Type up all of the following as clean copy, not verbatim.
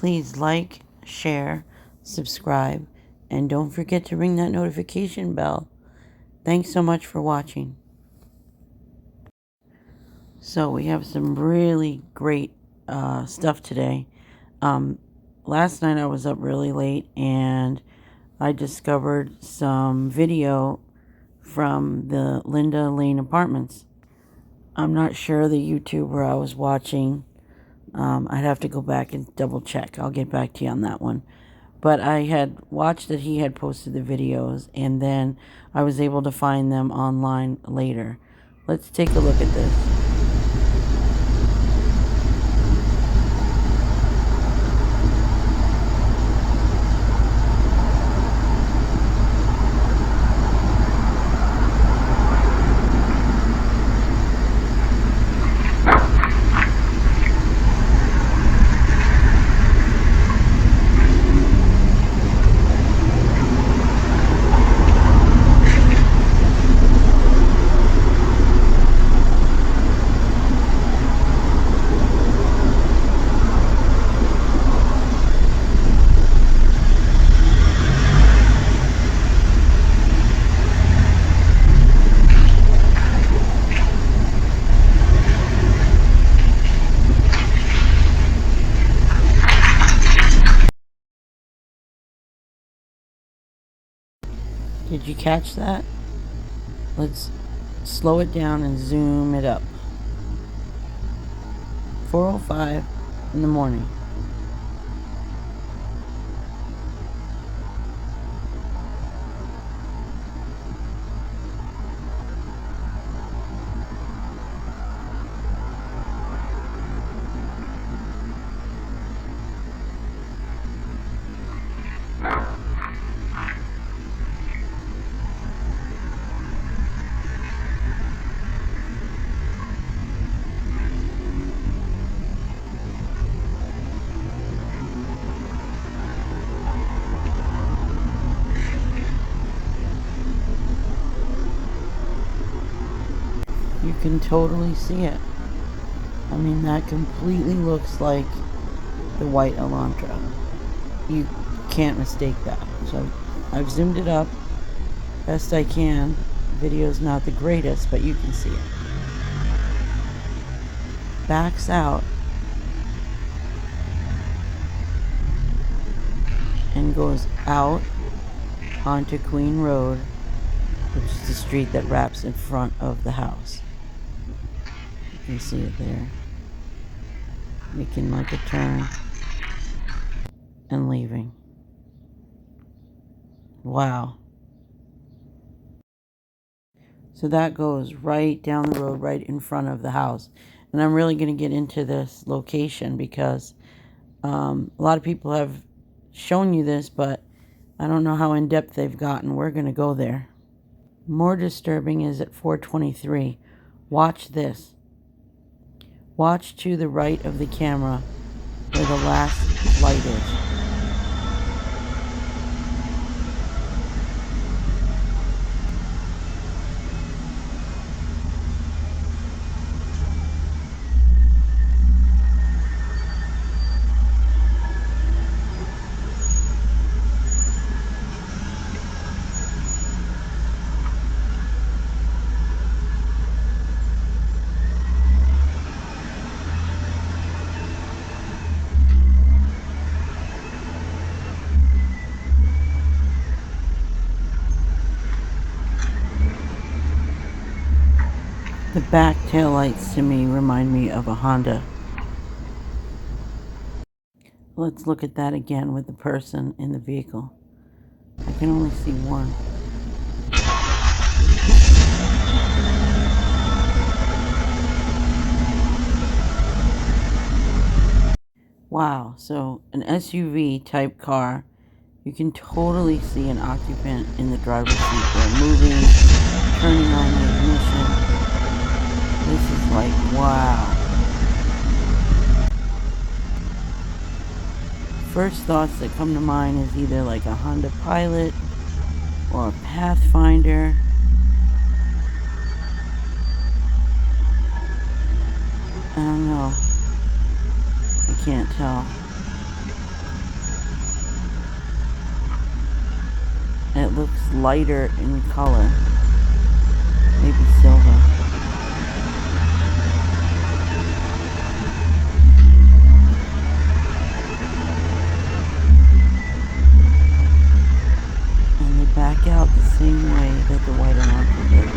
please like, share, subscribe, and don't forget to ring that notification bell. Thanks so much for watching. So we have some really great stuff today. Last night I was up really late and I discovered some video from the Linda Lane Apartments. I'm not sure the YouTuber I was watching. I'd have to go back and double check. I'll get back to you on that one. But I had watched that he had posted the videos, and then I was able to find them online later. Let's take a look at this. Did you catch that? Let's slow it down and zoom it up. 4:05 in the morning. You can totally see it. I mean, that completely looks like the white alondra. You can't mistake that. So I've zoomed it up best I can. Video's not the greatest, but you can see it. Backs out and goes out onto Queen Road, which is the street that wraps in front of the house. You can see it there, making like a turn and leaving. Wow. So that goes right down the road, right in front of the house. And I'm really going to get into this location because a lot of people have shown you this, but I don't know how in depth they've gotten. We're going to go there. More disturbing is at 4:23. Watch this. Watch to the right of the camera where the last light is. The back taillights to me remind me of a Honda. Let's look at that again with the person in the vehicle. I can only see one. Wow, so an SUV type car, you can totally see an occupant in the driver's seat. They're moving, turning on the ignition. This is like, wow. First thoughts that come to mind is either like a Honda Pilot or a Pathfinder. I don't know. I can't tell. It looks lighter in color. Maybe silver. And they back out the same way that the white Elantra did.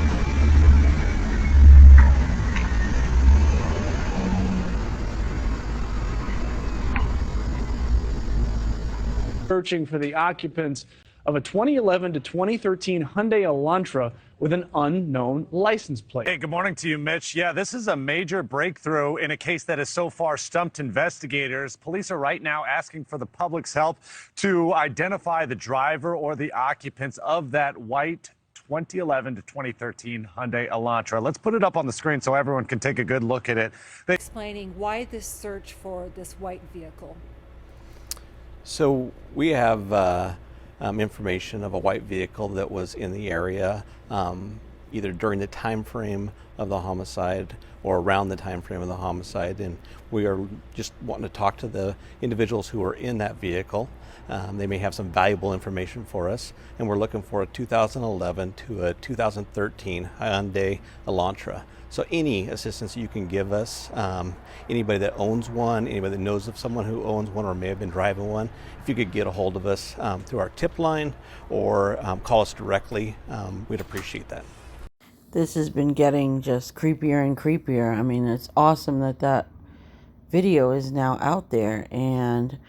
Searching for the occupants of a 2011 to 2013 Hyundai Elantra with an unknown license plate. Hey, good morning to you, Mitch. Yeah, this is a major breakthrough in a case that has so far stumped investigators. Police are right now asking for the public's help to identify the driver or the occupants of that white 2011 to 2013 Hyundai Elantra. Let's put it up on the screen so everyone can take a good look at it. Explaining why this search for this white vehicle. So we have information of a white vehicle that was in the area either during the time frame of the homicide or around the time frame of the homicide, and we are just wanting to talk to the individuals who are in that vehicle. They may have some valuable information for us, and we're looking for a 2011 to a 2013 Hyundai Elantra. So any assistance you can give us, anybody that owns one, anybody that knows of someone who owns one or may have been driving one, if you could get a hold of us through our tip line or call us directly, we'd appreciate that. This has been getting just creepier and creepier. I mean, it's awesome that that video is now out there, and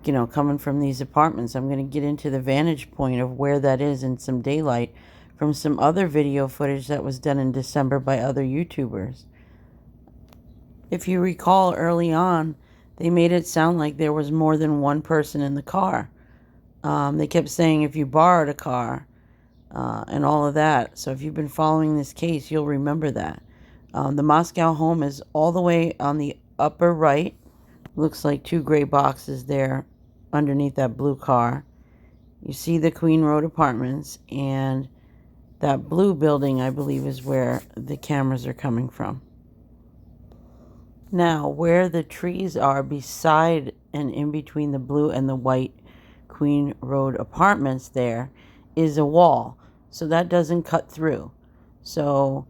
you know, coming from these apartments, I'm going to get into the vantage point of where that is in some daylight from some other video footage that was done in December by other YouTubers. If you recall, early on, they made it sound like there was more than one person in the car. They kept saying if you borrowed a car and all of that. So if you've been following this case, you'll remember that. The Moscow home is all the way on the upper right. Looks like two gray boxes there underneath that blue car. You see the Queen Road apartments, and that blue building, I believe, is where the cameras are coming from. Now, where the trees are beside and in between the blue and the white Queen Road apartments, there is a wall. So that doesn't cut through. So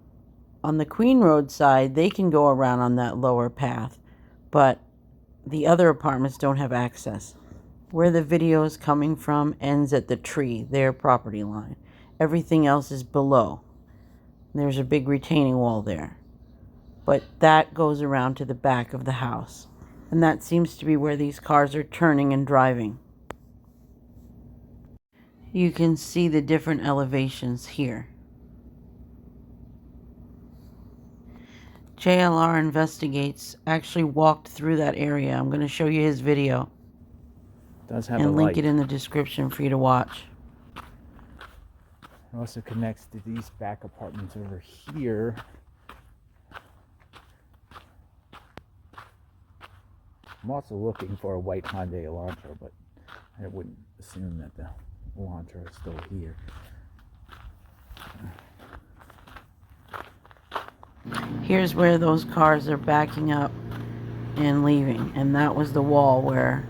on the Queen Road side, they can go around on that lower path, but the other apartments don't have access. Where the video is coming from ends at the tree, their property line. Everything else is below. There's a big retaining wall there. But that goes around to the back of the house. And that seems to be where these cars are turning and driving. You can see the different elevations here. JLR Investigates actually walked through that area. I'm going to show you his video. Does have and a link light. it in the description for you to watch. It also connects to these back apartments over here. I'm also looking for a white Hyundai Elantra, but I wouldn't assume that the Elantra is still here. Here's where those cars are backing up and leaving, and that was the wall where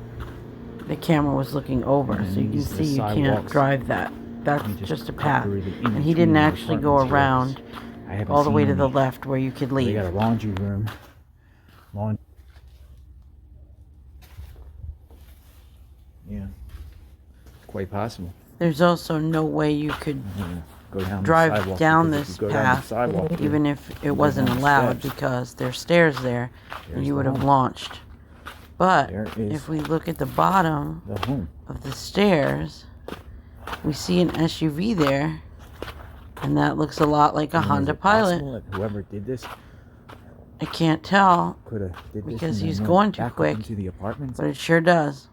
the camera was looking over, And so you can these are see the you can't sidewalks. drive that. That's You just a cut path. through the And he didn't in-between actually go apartments here. around I haven't all the way seen to the any. left where you could They leave. got a laundry room. Yeah, quite possible. There's also no way you could Go down the drive sidewalk, down because if this you go down the path, sidewalk, even if it go wasn't down the allowed, steps. because there's stairs there, and There's you the would have home. launched. But There is if we look at the bottom the home. of the stairs, we see an SUV there, and that looks a lot like a And is Honda it Pilot. possible that whoever did this I can't tell, could have did this because and then he's went going too back up quick, into the apartments? but it sure does.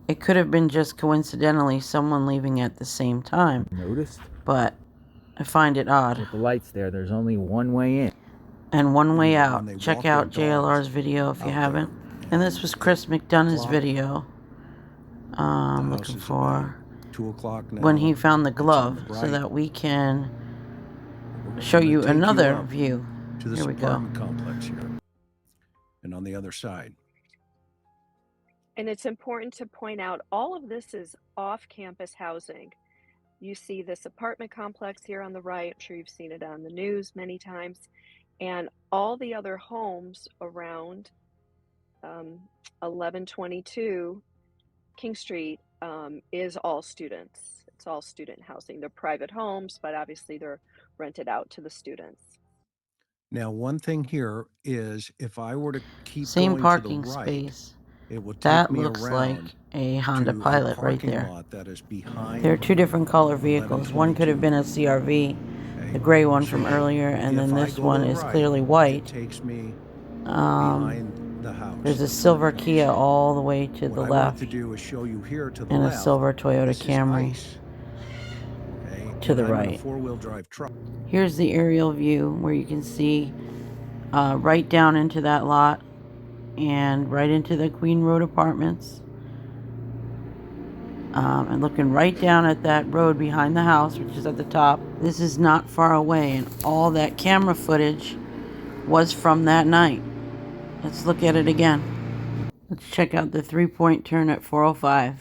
It could have been just coincidentally someone leaving at the same time, Noticed but I find it odd. with the lights there, there's only one way in. And one way out. When they Check walk their out JLR's dogs video if you out haven't. there. And this was Chris McDonagh's Clock. video. I'm The house looking is for 2 o'clock now. when he found the It's on glove, the so right. that we can We're show gonna you take another up view. to this Here we go. apartment complex here. And on the other side, And it's important to point out all of this is off-campus housing. You see this apartment complex here on the right. I'm sure you've seen it on the news many times. And all the other homes around 1122 King Street is all students. It's all student housing. They're private homes, but obviously they're rented out to the students. Now, one thing here is if I were to keep Same going to the parking right, space. it will take That me looks like around a Honda to a Pilot right parking there. lot that is behind. There are two different color vehicles. One could have been a CRV, the gray one from earlier, and then this one is clearly white. It takes me behind the house. There's a silver Kia all the way to the What I want left, to do is show you here to the and a left. silver Toyota This is Camry ice. Okay, to the and I'm in a right. four-wheel drive truck. Here's the aerial view where you can see right down into that lot and right into the Queen Road Apartments. And looking right down at that road behind the house, which is at the top. This is not far away, and all that camera footage was from that night. Let's look at it again. Let's check out the three-point turn at 405.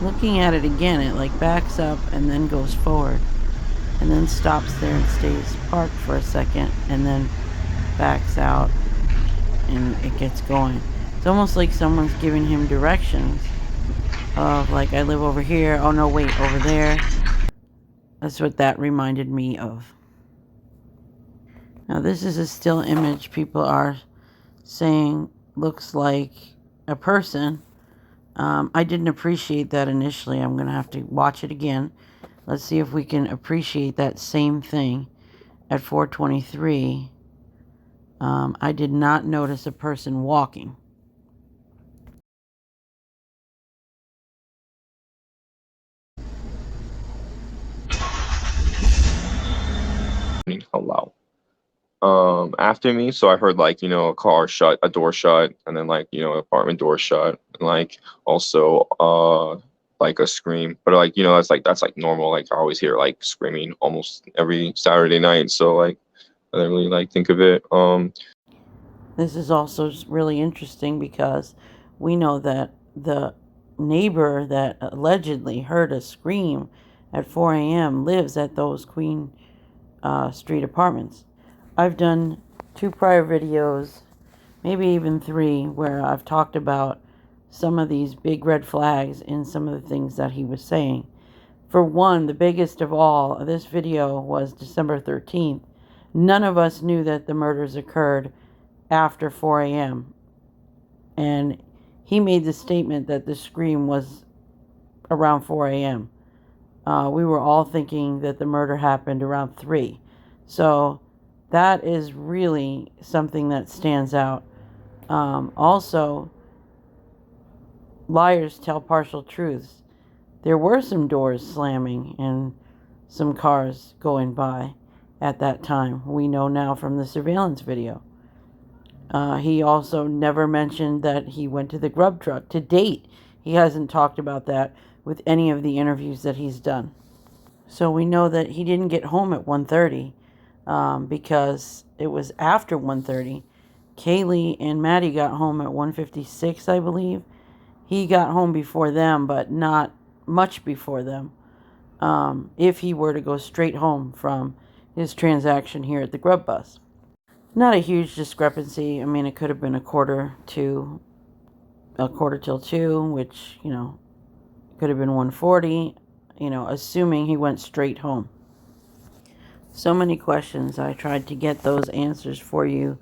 Looking at it again, it like backs up and then goes forward and then stops there and stays parked for a second and then backs out and it gets going. It's almost like someone's giving him directions of like, I live over here, oh no wait, over there. That's what that reminded me of. Now this is a still image people are saying looks like a person. I didn't appreciate that initially. I'm going to have to watch it again. Let's see if we can appreciate that same thing at 423. I did not notice a person walking. Hello. After me, so I heard like, a car shut, a door shut, and then like, apartment door shut, and like also like a scream. But like, that's like normal. Like I always hear like screaming almost every Saturday night. So like I didn't really like think of it. This is also really interesting because we know that the neighbor that allegedly heard a scream at 4 a.m. lives at those Queen Street apartments. I've done 2 prior videos, maybe even 3, where I've talked about some of these big red flags in some of the things that he was saying. For one, the biggest of all, this video was December 13th. None of us knew that the murders occurred after 4 a.m. And he made the statement that the scream was around 4 a.m. We were all thinking that the murder happened around 3. So that is really something that stands out. Also, liars tell partial truths. There were some doors slamming and some cars going by at that time. We know now from the surveillance video. He also never mentioned that he went to the grub truck. To date, he hasn't talked about that with any of the interviews that he's done. So we know that he didn't get home at 1:30 because it was after 1:30. Kaylee and Maddie got home at 1:56, I believe. He got home before them, but not much before them. If he were to go straight home from his transaction here at the grub bus. Not a huge discrepancy. I mean, it could have been a quarter till 2, which, could have been 1:40, assuming he went straight home. So many questions. I tried to get those answers for you,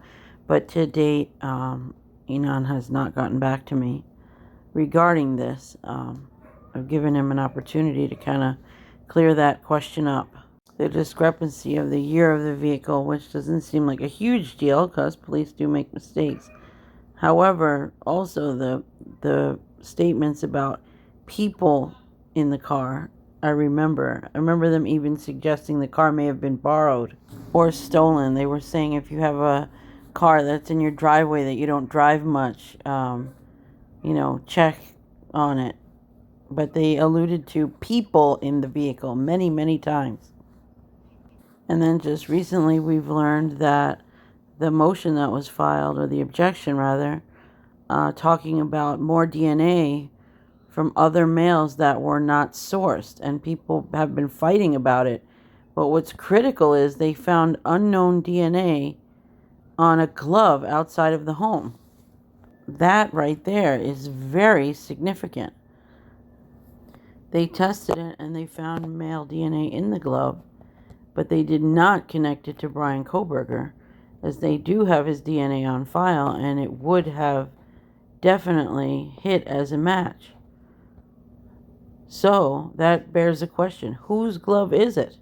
but to date, Inan has not gotten back to me regarding this. I've given him an opportunity to kind of clear that question up. the discrepancy of the year of the vehicle, which doesn't seem like a huge deal because police do make mistakes. However, also the statements about people in the car, I remember them even suggesting the car may have been borrowed or stolen. They were saying if you have a car that's in your driveway that you don't drive much, check on it. But they alluded to people in the vehicle many, many times. And then just recently we've learned that the motion that was filed, or the objection rather, talking about more DNA from other males that were not sourced, and people have been fighting about it. But what's critical is they found unknown DNA on a glove outside of the home. That right there is very significant. They tested it and they found male DNA in the glove, but they did not connect it to Brian Kohberger, as they do have his DNA on file, and it would have definitely hit as a match. So that bears a question. Whose glove is it?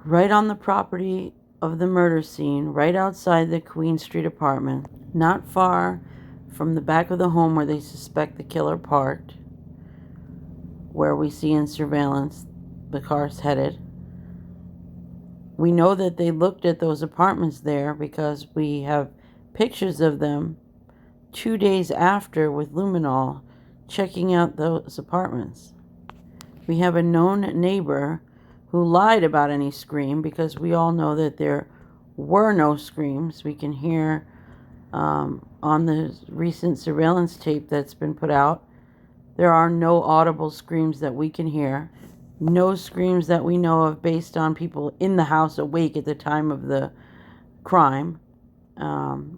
Right on the property of the murder scene, right outside the Queen Street apartment, not far from the back of the home where they suspect the killer parked, where we see in surveillance the car's headed. We know that they looked at those apartments there because we have pictures of them 2 days after with luminol checking out those apartments. We have a known neighbor who lied about any scream, because we all know that there were no screams. We can hear on the recent surveillance tape that's been put out, there are no audible screams that we can hear. No screams that we know of based on people in the house awake at the time of the crime.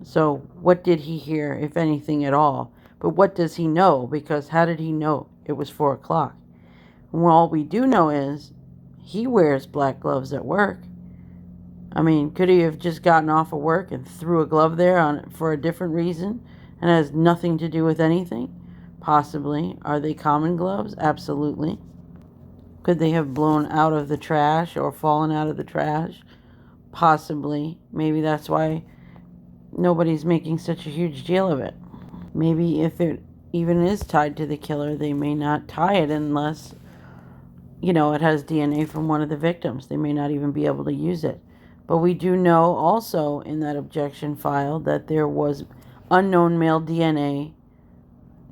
So what did he hear, if anything at all? But what does he know? Because how did he know it was 4 o'clock? Well, all we do know is he wears black gloves at work. I mean, could he have just gotten off of work and threw a glove there for a different reason and has nothing to do with anything? Possibly. Are they common gloves? Absolutely. Could they have blown out of the trash or fallen out of the trash? Possibly. Maybe that's why nobody's making such a huge deal of it. Maybe if it even is tied to the killer, they may not tie it unless, it has DNA from one of the victims. They may not even be able to use it. But we do know also in that objection file that there was unknown male DNA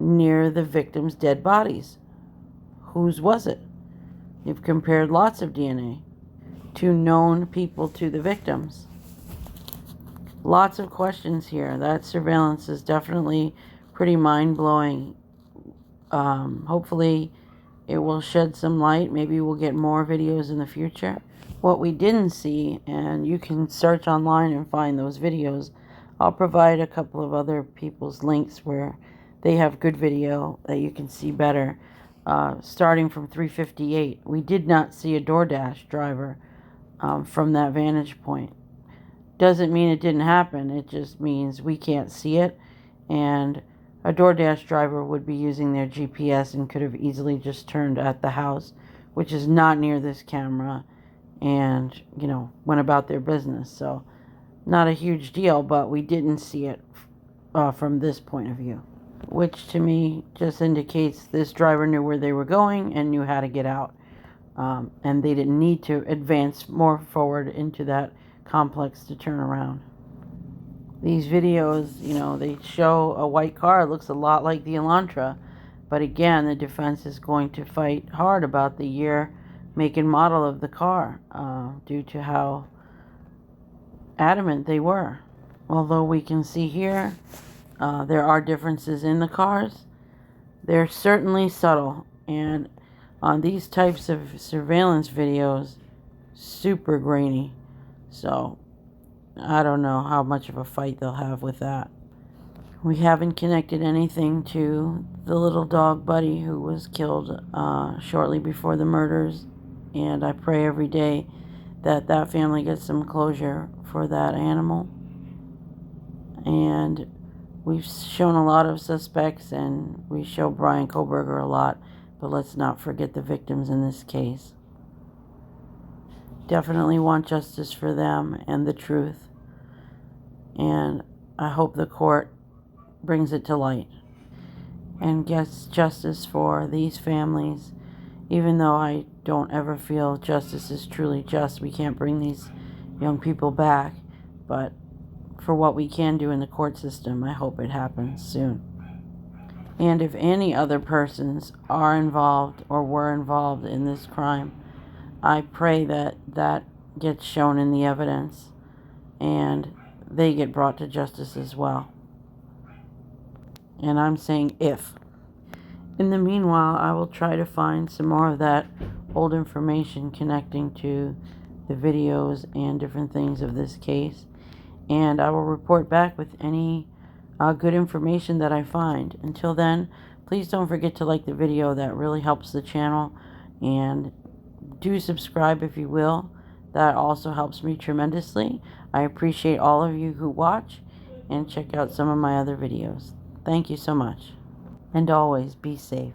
near the victims' dead bodies. Whose was it? They've compared lots of DNA to known people to the victims. Lots of questions here. That surveillance is definitely pretty mind-blowing. Hopefully it will shed some light. Maybe we'll get more videos in the future. What we didn't see, and you can search online and find those videos, I'll provide a couple of other people's links where they have good video that you can see better. Starting from 358, we did not see a DoorDash driver from that vantage point. Doesn't mean it didn't happen. It just means we can't see it. And a DoorDash driver would be using their GPS and could have easily just turned at the house, which is not near this camera, and, went about their business. So not a huge deal, but we didn't see it from this point of view, which to me just indicates this driver knew where they were going and knew how to get out. And they didn't need to advance more forward into that complex to turn around. These videos, they show a white car. It looks a lot like the Elantra. But again, the defense is going to fight hard about the year, make, and model of the car due to how adamant they were. Although we can see here there are differences in the cars, they're certainly subtle. And on these types of surveillance videos, super grainy. So I don't know how much of a fight they'll have with that. We haven't connected anything to the little dog Buddy who was killed shortly before the murders, and I pray every day that that family gets some closure for that animal. And we've shown a lot of suspects, and we show Brian Kohberger a lot, but let's not forget the victims in this case. definitely want justice for them and the truth. And I hope the court brings it to light and gets justice for these families. Even though I don't ever feel justice is truly just, we can't bring these young people back. But for what we can do in the court system, I hope it happens soon. And if any other persons are involved or were involved in this crime, I pray that that gets shown in the evidence and they get brought to justice as well. And I'm saying if. In the meanwhile, I will try to find some more of that old information connecting to the videos and different things of this case. And I will report back with any good information that I find. Until then, please don't forget to like the video. That really helps the channel. And do subscribe if you will. That also helps me tremendously. I appreciate all of you who watch and check out some of my other videos. Thank you so much. And always be safe.